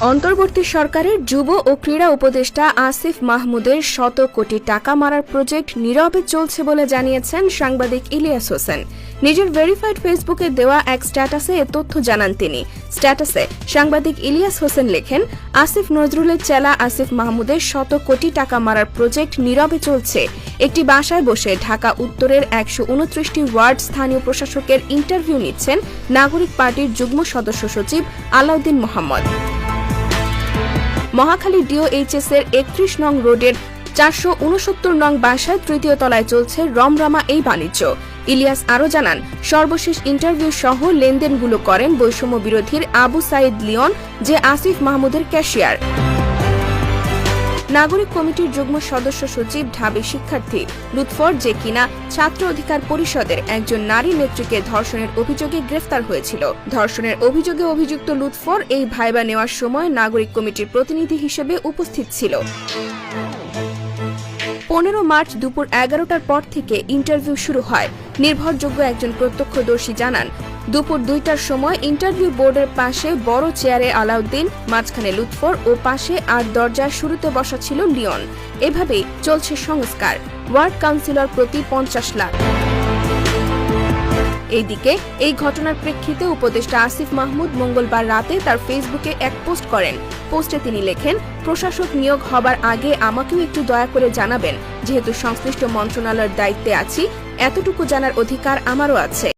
অন্তর্বর্তী সরকারের যুব ও ক্রীড়া উপদেষ্টা আসিফ মাহমুদের শত কোটি টাকা মারার প্রজেক্ট নীরবে চলছে বলে জানিয়েছেন সাংবাদিক ইলিয়াস হোসেন। নিজের ভেরিফাইড ফেসবুকে দেওয়া এক স্ট্যাটাসে এ তথ্য জানান তিনি। স্ট্যাটাসে সাংবাদিক ইলিয়াস হোসেন লেখেন, আসিফ নজরুলের চেলা আসিফ মাহমুদের শত কোটি টাকা মারার প্রজেক্ট নীরবে চলছে। একটি বাসায় বসে ঢাকা উত্তরের ১২৯টি ওয়ার্ড স্থানীয় প্রশাসকের ইন্টারভিউ নিচ্ছেন নাগরিক পার্টির যুগ্ম সদস্য সচিব আলাউদ্দিন মোহাম্মদ। মহাখালী ডিওএইচএস এর ৩১ নং রোডের ৪৬৯ নং বাসায় তৃতীয় তলায় চলছে রমরমা এই বাণিজ্য। ইলিয়াস আরও জানান, সর্বশেষ ইন্টারভিউ সহ লেনদেনগুলো করেন বৈষম্য বিরোধীর আবু সাইদ লিওন, যে আসিফ মাহমুদের ক্যাশিয়ার। নাগরিক কমিটির যুগ্ম সদস্য সচিব ঢাবি শিক্ষার্থী লুৎফর, যে কিনা ছাত্র অধিকার পরিষদের একজন নারী নেত্রীকে ধর্ষণের অভিযোগে গ্রেফতার হয়েছিল। ধর্ষণের অভিযোগে অভিযুক্ত লুৎফর এই ভাইবা নেওয়ার সময় নাগরিক কমিটির প্রতিনিধি হিসেবে উপস্থিত ছিল। ১৫ মার্চ দুপুর ১১টার পর থেকে ইন্টারভিউ শুরু হয়। নির্ভরযোগ্য একজন প্রত্যক্ষদর্শী জানান, দুপুর ২টার সময় ইন্টারভিউ বোর্ডের পাশে বড় চেয়ারে আলাউদ্দিন, মাঝখানে লুৎফর ও পাশে আর দরজার শুরুতে বসা ছিল লিওন। এভাবেই চলছে সংস্কার। ওয়ার্ড কাউন্সিলর প্রতি ৫০ লাখ। এইদিকে এই ঘটনার প্রেক্ষিতে উপদেষ্টা আসিফ মাহমুদ মঙ্গলবার রাতে তার ফেসবুকে এক পোস্ট করেন। পোস্টে তিনি লেখেন, প্রশাসক নিয়োগ হবার আগে আমাকেও একটু দয়া করে জানাবেন, যেহেতু সংশ্লিষ্ট মন্ত্রণালয়ের দায়িত্বে আছি, এতটুকু জানার অধিকার আমারও আছে।